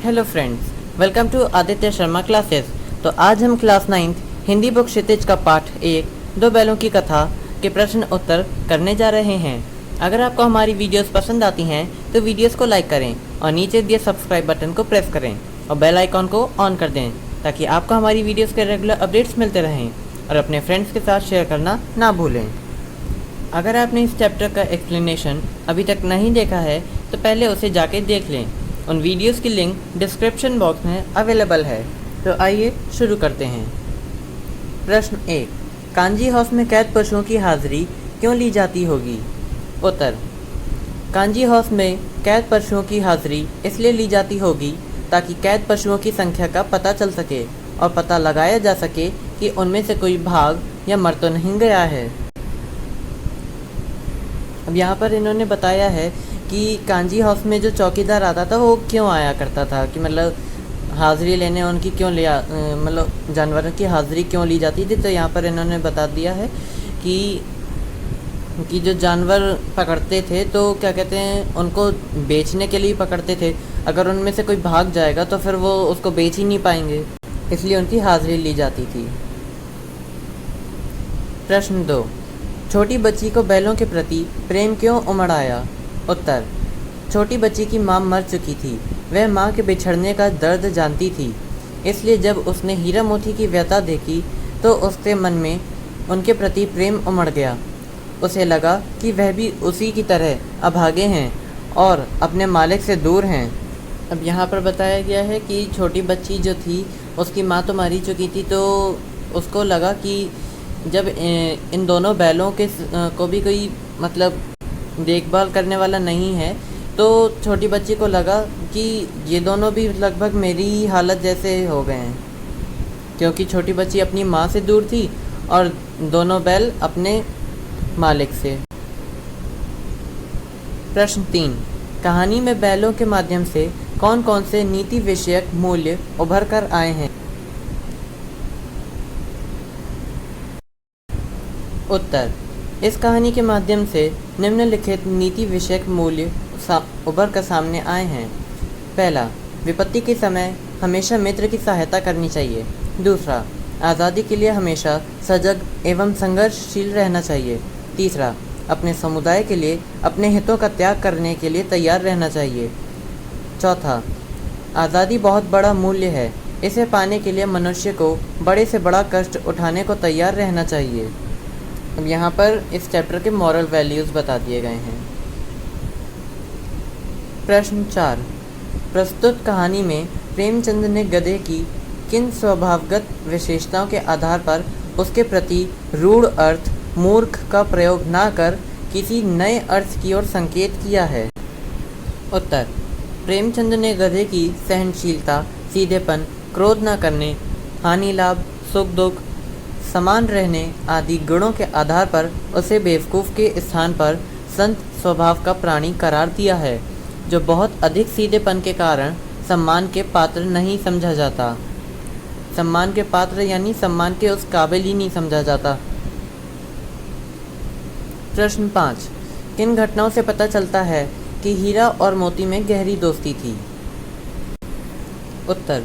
Hello friends, welcome to Aditya Sharma classes. तो आज हम क्लास 9th हिंदी बुक क्षितिज का पाठ 1 दो बैलों की कथा के प्रश्न उत्तर करने जा रहे हैं। अगर आपको हमारी वीडियोस पसंद आती हैं तो वीडियोस को लाइक करें और नीचे दिए सब्सक्राइब बटन को प्रेस करें और बेल आइकॉन को ऑन कर दें ताकि आपको हमारी वीडियोस के रेगुलर अपडेट्स मिलते रहें और अपने फ्रेंड्स के साथ शेयर करना ना भूलें। अगर आपने इस चैप्टर का एक्सप्लेनेशन अभी तक नहीं देखा है तो पहले उसे जाके देख लें। उन वीडियोस की लिंक डिस्क्रिप्शन बॉक्स में अवेलेबल है। तो आइए शुरू करते हैं। प्रश्न 1, कांजी हाउस में कैद पशुओं की हाजिरी क्यों ली जाती होगी? उत्तर, कांजी हाउस में कैद पशुओं की हाजिरी इसलिए ली जाती होगी ताकि कैद पशुओं की संख्या का पता चल सके और पता लगाया जा सके कि उनमें से कोई भाग या मर तो नहीं गया है। अब यहाँ पर इन्होंने बताया है कि कांजी हाउस में जो चौकीदार आता था वो क्यों आया करता था, कि मतलब हाज़िरी लेने उनकी क्यों लिया, मतलब जानवरों की हाज़िरी क्यों ली जाती थी। तो यहाँ पर इन्होंने बता दिया है कि जो जानवर पकड़ते थे तो क्या कहते हैं, उनको बेचने के लिए पकड़ते थे। अगर उनमें से कोई भाग जाएगा तो फिर वो उसको बेच ही नहीं पाएंगे, इसलिए उनकी हाज़िरी ली जाती थी। प्रश्न 2, छोटी बच्ची को बैलों के प्रति प्रेम क्यों उमड़ आया? उत्तर, छोटी बच्ची की मां मर चुकी थी। वह मां के बिछड़ने का दर्द जानती थी, इसलिए जब उसने हीरा मोती की व्यथा देखी तो उसके मन में उनके प्रति प्रेम उमड़ गया। उसे लगा कि वह भी उसी की तरह अभागे हैं और अपने मालिक से दूर हैं। अब यहाँ पर बताया गया है कि छोटी बच्ची जो थी उसकी माँ तो मर चुकी थी, तो उसको लगा कि जब इन दोनों बैलों के को भी कोई मतलब देखभाल करने वाला नहीं है तो छोटी बच्ची को लगा कि ये दोनों भी लगभग मेरी हालत जैसे हो गए हैं, क्योंकि छोटी बच्ची अपनी माँ से दूर थी और दोनों बैल अपने मालिक से। प्रश्न 3, कहानी में बैलों के माध्यम से कौन कौन से नीति विषयक मूल्य उभर कर आए हैं? उत्तर, इस कहानी के माध्यम से निम्नलिखित नीति विषयक मूल्य उभर कर सामने आए हैं। पहला, विपत्ति के समय हमेशा मित्र की सहायता करनी चाहिए। दूसरा, आज़ादी के लिए हमेशा सजग एवं संघर्षशील रहना चाहिए। तीसरा, अपने समुदाय के लिए अपने हितों का त्याग करने के लिए तैयार रहना चाहिए। चौथा, आज़ादी बहुत बड़ा मूल्य है, इसे पाने के लिए मनुष्य को बड़े से बड़ा कष्ट उठाने को तैयार रहना चाहिए। अब यहाँ पर इस चैप्टर के मॉरल वैल्यूज़ बता दिए गए हैं। प्रश्न 4, प्रस्तुत कहानी में प्रेमचंद ने गधे की किन स्वभावगत विशेषताओं के आधार पर उसके प्रति रूढ़ अर्थ मूर्ख का प्रयोग न कर किसी नए अर्थ की ओर संकेत किया है? उत्तर, प्रेमचंद ने गधे की सहनशीलता, सीधेपन, क्रोध न करने, हानि लाभ, सुख दुख, समान रहने आदि गुणों के आधार पर उसे बेवकूफ़ के स्थान पर संत स्वभाव का प्राणी करार दिया है, जो बहुत अधिक सीधेपन के कारण सम्मान के पात्र नहीं समझा जाता। सम्मान के पात्र यानी सम्मान के उस काबिल ही नहीं समझा जाता। प्रश्न 5, किन घटनाओं से पता चलता है कि हीरा और मोती में गहरी दोस्ती थी? उत्तर,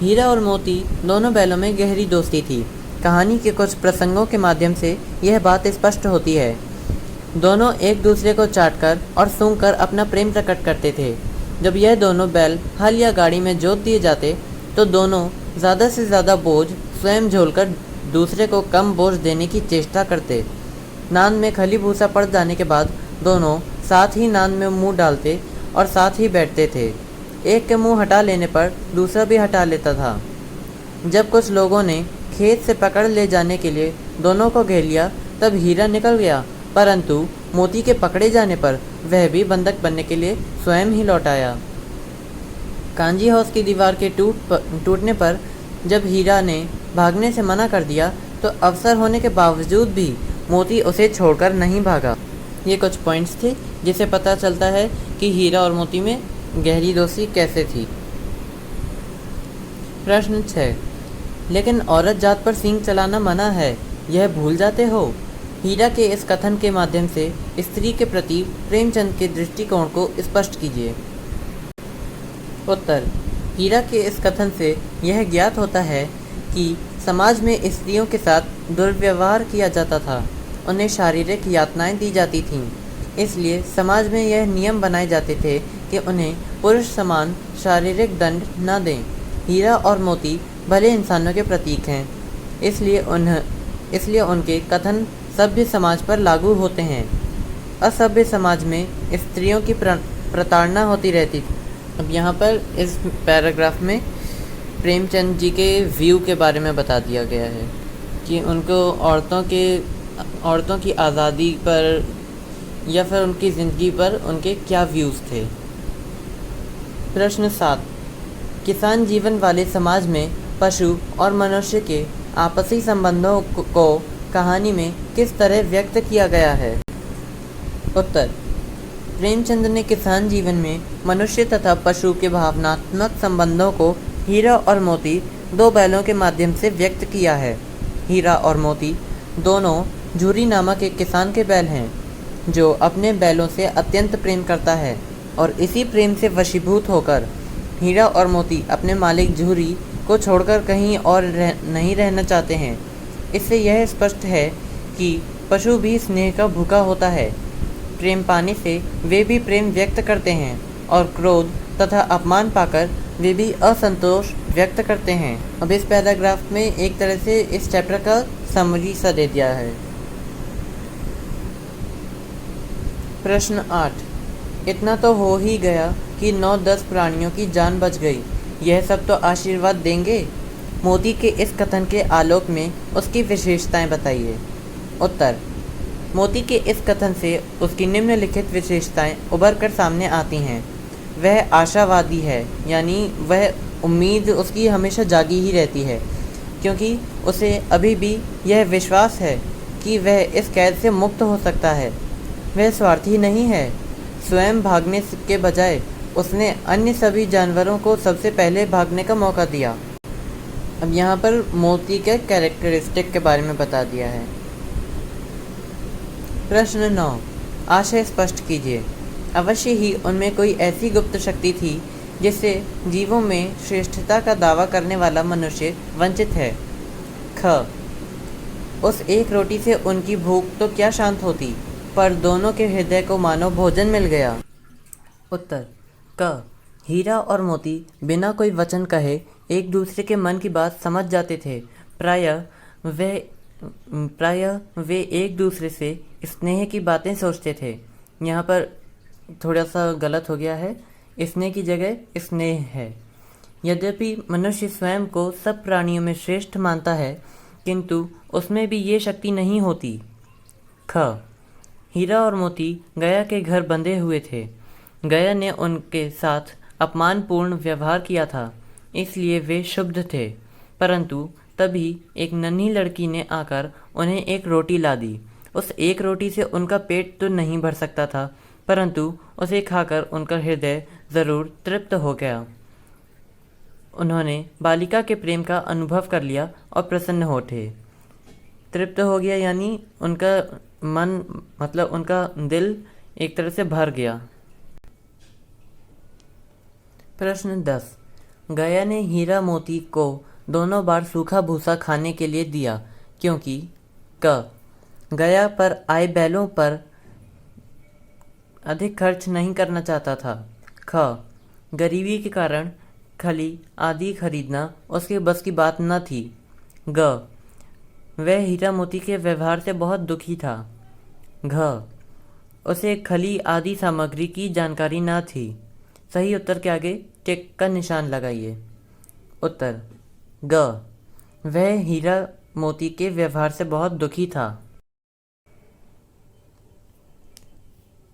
हीरा और मोती दोनों बैलों में गहरी दोस्ती थी। कहानी के कुछ प्रसंगों के माध्यम से यह बात स्पष्ट होती है। दोनों एक दूसरे को चाटकर और सूंघकर अपना प्रेम प्रकट करते थे। जब यह दोनों बैल हल या गाड़ी में जोत दिए जाते तो दोनों ज़्यादा से ज़्यादा बोझ स्वयं झोलकर दूसरे को कम बोझ देने की चेष्टा करते। नांद में खली भूसा पड़ जाने के बाद दोनों साथ ही नांद में मुंह डालते और साथ ही बैठते थे। एक के मुंह हटा लेने पर दूसरा भी हटा लेता था। जब कुछ लोगों ने खेत से पकड़ ले जाने के लिए दोनों को घेर लिया तब हीरा निकल गया, परंतु मोती के पकड़े जाने पर वह भी बंधक बनने के लिए स्वयं ही लौट आया। कांजी हाउस की दीवार के टूटने पर जब हीरा ने भागने से मना कर दिया तो अवसर होने के बावजूद भी मोती उसे छोड़कर नहीं भागा। ये कुछ पॉइंट्स थे जिसे पता चलता है कि हीरा और मोती में गहरी दोस्ती कैसे थी। प्रश्न 6, लेकिन औरत जात पर सींग चलाना मना है, यह भूल जाते हो? हीरा के इस कथन के माध्यम से स्त्री के प्रति प्रेमचंद के दृष्टिकोण को स्पष्ट कीजिए। उत्तर, हीरा के इस कथन से यह ज्ञात होता है कि समाज में स्त्रियों के साथ दुर्व्यवहार किया जाता था, उन्हें शारीरिक यातनाएं दी जाती थीं। इसलिए समाज में यह नियम बनाए जाते थे कि उन्हें पुरुष समान शारीरिक दंड न दें। हीरा और मोती भले इंसानों के प्रतीक हैं, इसलिए उनके कथन सभ्य समाज पर लागू होते हैं। असभ्य समाज में स्त्रियों की प्रताड़ना होती रहती थी। अब यहाँ पर इस पैराग्राफ में प्रेमचंद जी के व्यू के बारे में बता दिया गया है कि उनको औरतों की आज़ादी पर या फिर उनकी ज़िंदगी पर उनके क्या व्यूज़ थे। प्रश्न 7, किसान जीवन वाले समाज में पशु और मनुष्य के आपसी संबंधों को कहानी में किस तरह व्यक्त किया गया है? उत्तर, प्रेमचंद ने किसान जीवन में मनुष्य तथा पशु के भावनात्मक संबंधों को हीरा और मोती दो बैलों के माध्यम से व्यक्त किया है। हीरा और मोती दोनों झूरी नामक एक किसान के बैल हैं, जो अपने बैलों से अत्यंत प्रेम करता है और इसी प्रेम से वशीभूत होकर हीरा और मोती अपने मालिक झूरी को छोड़कर कहीं और नहीं रहना चाहते हैं। इससे यह स्पष्ट है कि पशु भी स्नेह का भूखा होता है। प्रेम पाने से वे भी प्रेम व्यक्त करते हैं और क्रोध तथा अपमान पाकर वे भी असंतोष व्यक्त करते हैं। अब इस पैराग्राफ में एक तरह से इस चैप्टर का समरी सा दे दिया है। प्रश्न 8, इतना तो हो ही गया कि 9-10 प्राणियों की जान बच गई, यह सब तो आशीर्वाद देंगे। मोती के इस कथन के आलोक में उसकी विशेषताएं बताइए। उत्तर, मोती के इस कथन से उसकी निम्नलिखित विशेषताएं उभर कर सामने आती हैं। वह आशावादी है, यानी वह उम्मीद उसकी हमेशा जागी ही रहती है, क्योंकि उसे अभी भी यह विश्वास है कि वह इस कैद से मुक्त हो सकता है। वह स्वार्थी नहीं है। स्वयं भागने के बजाय उसने अन्य सभी जानवरों को सबसे पहले भागने का मौका दिया। अब यहाँ पर मोती के कैरेक्टरिस्टिक के बारे में बता दिया है। प्रश्न 9, आशय स्पष्ट कीजिए। अवश्य ही उनमें कोई ऐसी गुप्त शक्ति थी जिससे जीवों में श्रेष्ठता का दावा करने वाला मनुष्य वंचित है। ख, उस एक रोटी से उनकी भूख तो क्या शांत होती, पर दोनों के हृदय को मानो भोजन मिल गया। उत्तर, क, हीरा और मोती बिना कोई वचन कहे एक दूसरे के मन की बात समझ जाते थे। प्रायः वे एक दूसरे से स्नेह की बातें सोचते थे। यहाँ पर थोड़ा सा गलत हो गया है, स्नेह की जगह स्नेह है। यद्यपि मनुष्य स्वयं को सब प्राणियों में श्रेष्ठ मानता है, किंतु उसमें भी ये शक्ति नहीं होती। ख, हीरा और मोती गया के घर बंधे हुए थे। गया ने उनके साथ अपमानपूर्ण व्यवहार किया था, इसलिए वे क्षुब्ध थे। परंतु तभी एक नन्ही लड़की ने आकर उन्हें एक रोटी ला दी। उस एक रोटी से उनका पेट तो नहीं भर सकता था, परंतु उसे खाकर उनका हृदय ज़रूर तृप्त हो गया। उन्होंने बालिका के प्रेम का अनुभव कर लिया और प्रसन्न हो उठे। तृप्त हो गया यानी उनका मन, मतलब उनका दिल एक तरह से भर गया। प्रश्न 10, गया ने हीरा मोती को दोनों बार सूखा भूसा खाने के लिए दिया, क्योंकि क, गया पर आए बैलों पर अधिक खर्च नहीं करना चाहता था। ख, गरीबी के कारण खली आदि खरीदना उसके बस की बात न थी। ग, वह हीरा मोती के व्यवहार से बहुत दुखी था। घ, उसे खली आदि सामग्री की जानकारी न थी। सही उत्तर के आगे टिक का निशान लगाइए। उत्तर, ग, वह हीरा मोती के व्यवहार से बहुत दुखी था।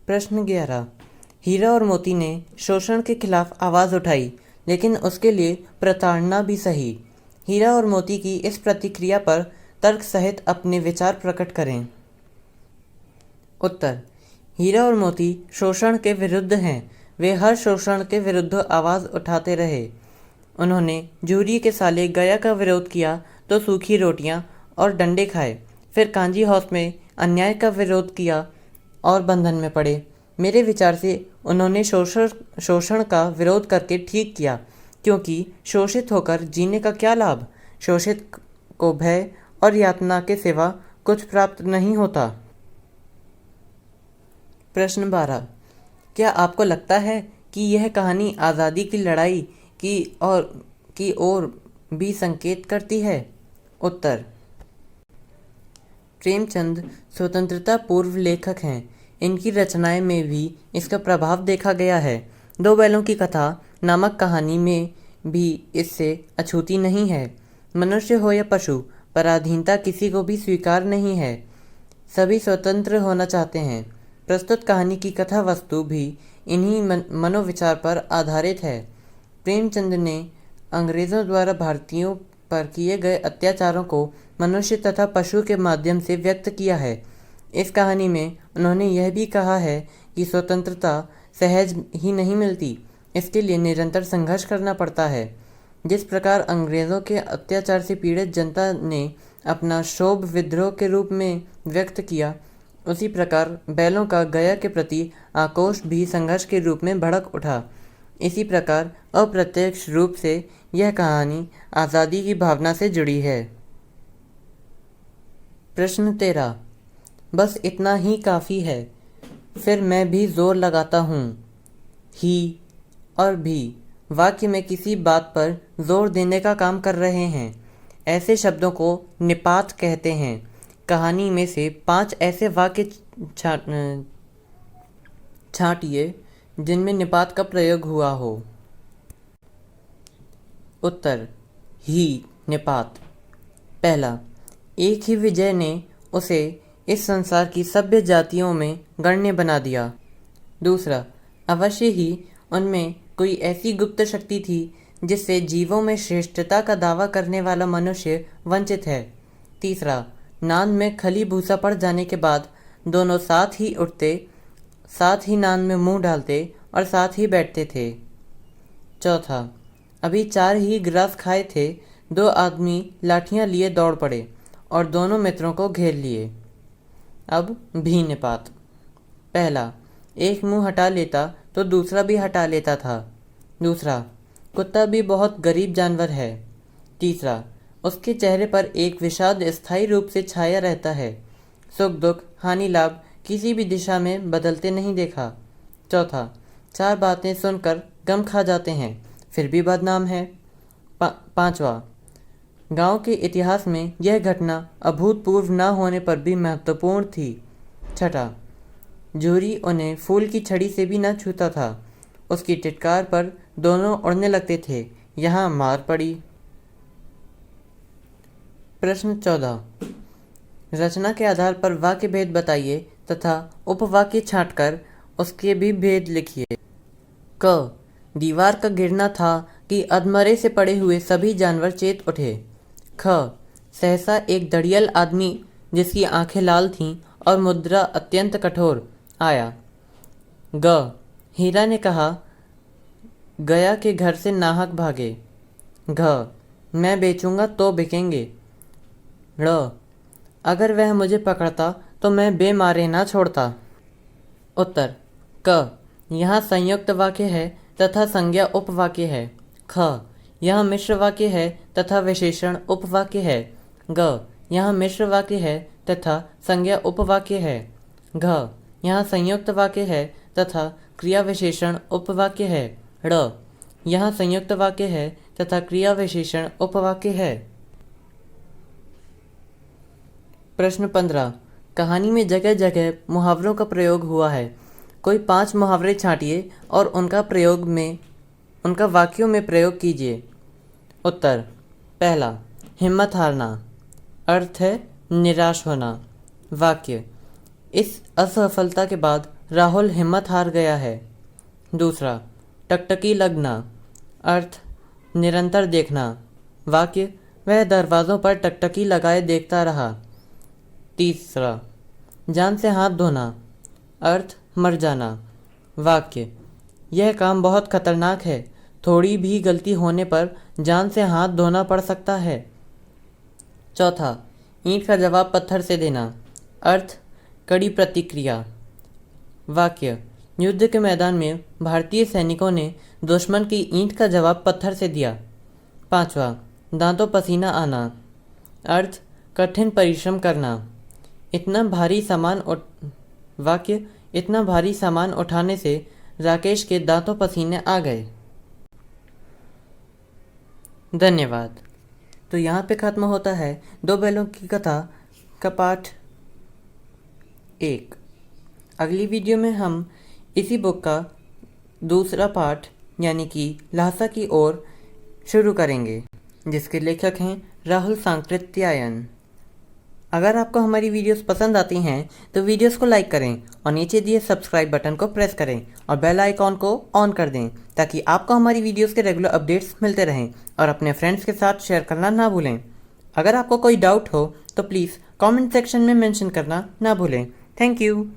प्रश्न 11, हीरा और मोती ने शोषण के खिलाफ आवाज़ उठाई, लेकिन उसके लिए प्रताड़ना भी सही। हीरा और मोती की इस प्रतिक्रिया पर तर्क सहित अपने विचार प्रकट करें। उत्तर, हीरा और मोती शोषण के विरुद्ध हैं। वे हर शोषण के विरुद्ध आवाज़ उठाते रहे। उन्होंने जूरी के साले गया का विरोध किया तो सूखी रोटियां और डंडे खाए, फिर कांजी हाउस में अन्याय का विरोध किया और बंधन में पड़े। मेरे विचार से उन्होंने शोषण का विरोध करके ठीक किया, क्योंकि शोषित होकर जीने का क्या लाभ। शोषित को भय और यातना के सिवा कुछ प्राप्त नहीं होता। प्रश्न 12। क्या आपको लगता है कि यह कहानी आज़ादी की लड़ाई की ओर भी संकेत करती है। उत्तर। प्रेमचंद स्वतंत्रता पूर्व लेखक हैं। इनकी रचनाएं में भी इसका प्रभाव देखा गया है। दो बैलों की कथा नामक कहानी में भी इससे अछूती नहीं है। मनुष्य हो या पशु, पराधीनता किसी को भी स्वीकार नहीं है। सभी स्वतंत्र होना चाहते हैं। प्रस्तुत कहानी की कथा वस्तु भी इन्हीं मनोविचार पर आधारित है। प्रेमचंद ने अंग्रेज़ों द्वारा भारतीयों पर किए गए अत्याचारों को मनुष्य तथा पशु के माध्यम से व्यक्त किया है। इस कहानी में उन्होंने यह भी कहा है कि स्वतंत्रता सहज ही नहीं मिलती, इसके लिए निरंतर संघर्ष करना पड़ता है। जिस प्रकार अंग्रेज़ों के अत्याचार से पीड़ित जनता ने अपना क्षोभ विद्रोह के रूप में व्यक्त किया, उसी प्रकार बैलों का गया के प्रति आक्रोश भी संघर्ष के रूप में भड़क उठा। इसी प्रकार अप्रत्यक्ष रूप से यह कहानी आज़ादी की भावना से जुड़ी है। प्रश्न 13। बस इतना ही काफ़ी है। फिर मैं भी जोर लगाता हूँ। ही और भी वाक्य में किसी बात पर जोर देने का काम कर रहे हैं। ऐसे शब्दों को निपात कहते हैं। कहानी में से 5 ऐसे वाक्य छांटिए जिनमें निपात का प्रयोग हुआ हो। उत्तर। ही निपात। पहला, एक ही विजय ने उसे इस संसार की सभ्य जातियों में गण्य बना दिया। दूसरा, अवश्य ही उनमें कोई ऐसी गुप्त शक्ति थी जिससे जीवों में श्रेष्ठता का दावा करने वाला मनुष्य वंचित है। तीसरा, नांद में खली भूसा पड़ जाने के बाद दोनों साथ ही उठते, साथ ही नांद में मुंह डालते और साथ ही बैठते थे। चौथा, अभी 4 ही ग्रास खाए थे, 2 आदमी लाठियां लिए दौड़ पड़े और दोनों मित्रों को घेर लिए। अब भी निपात। पहला, एक मुंह हटा लेता तो दूसरा भी हटा लेता था। दूसरा, कुत्ता भी बहुत गरीब जानवर है। तीसरा, उसके चेहरे पर एक विषाद स्थायी रूप से छाया रहता है। सुख दुख हानि लाभ किसी भी दिशा में बदलते नहीं देखा। चौथा, 4 बातें सुनकर गम खा जाते हैं फिर भी बदनाम है। पांचवा, गांव के इतिहास में यह घटना अभूतपूर्व न होने पर भी महत्वपूर्ण थी। छठा, जूरी उन्हें फूल की छड़ी से भी न छूता था। उसकी टिटकार पर दोनों उड़ने लगते थे। यहाँ मार पड़ी। प्रश्न 14। रचना के आधार पर वाक्य भेद बताइए तथा उपवाक्य छांटकर उसके भी भेद लिखिए। क, दीवार का गिरना था कि अधमरे से पड़े हुए सभी जानवर चेत उठे। ख, सहसा एक दड़ियल आदमी जिसकी आंखें लाल थीं और मुद्रा अत्यंत कठोर आया। ग, हीरा ने कहा, गया के घर से नाहक भागे। घ, मैं बेचूंगा तो बिकेंगे। ड़, अगर वह मुझे पकड़ता तो मैं बेमारे ना छोड़ता। उत्तर। क, यहाँ संयुक्त वाक्य है तथा संज्ञा उपवाक्य है। ख, यहाँ मिश्र वाक्य है तथा विशेषण उपवाक्य है। ग, यहाँ मिश्र वाक्य है तथा संज्ञा उपवाक्य है। घ, यहाँ संयुक्त वाक्य है तथा क्रिया विशेषण उपवाक्य है। ड़, यहाँ संयुक्त वाक्य है तथा क्रिया विशेषण उपवाक्य है। प्रश्न 15। कहानी में जगह जगह मुहावरों का प्रयोग हुआ है। कोई 5 मुहावरे छांटिए और उनका वाक्यों में प्रयोग कीजिए। उत्तर। पहला, हिम्मत हारना। अर्थ है निराश होना। वाक्य, इस असफलता के बाद राहुल हिम्मत हार गया है। दूसरा, टकटकी लगना। अर्थ, निरंतर देखना। वाक्य, वह दरवाज़ों पर टकटकी लगाए देखता रहा। तीसरा, जान से हाथ धोना। अर्थ, मर जाना। वाक्य, यह काम बहुत खतरनाक है, थोड़ी भी गलती होने पर जान से हाथ धोना पड़ सकता है। चौथा, ईंट का जवाब पत्थर से देना। अर्थ, कड़ी प्रतिक्रिया। वाक्य, युद्ध के मैदान में भारतीय सैनिकों ने दुश्मन की ईंट का जवाब पत्थर से दिया। 5वां, दांतों पसीना आना। अर्थ, कठिन परिश्रम करना। वाक्य, इतना भारी सामान उठाने से राकेश के दांतों पसीने आ गए। धन्यवाद। तो यहाँ पे ख़त्म होता है दो बैलों की कथा का पाठ 1। अगली वीडियो में हम इसी बुक का दूसरा पार्ट यानी कि ल्हासा की ओर शुरू करेंगे, जिसके लेखक हैं राहुल सांकृत्यायन। अगर आपको हमारी वीडियोस पसंद आती हैं तो वीडियोस को लाइक करें और नीचे दिए सब्सक्राइब बटन को प्रेस करें और बेल आइकॉन को ऑन कर दें, ताकि आपको हमारी वीडियोस के रेगुलर अपडेट्स मिलते रहें और अपने फ्रेंड्स के साथ शेयर करना ना भूलें। अगर आपको कोई डाउट हो तो प्लीज़ कमेंट सेक्शन में मेंशन करना ना भूलें। Thank you.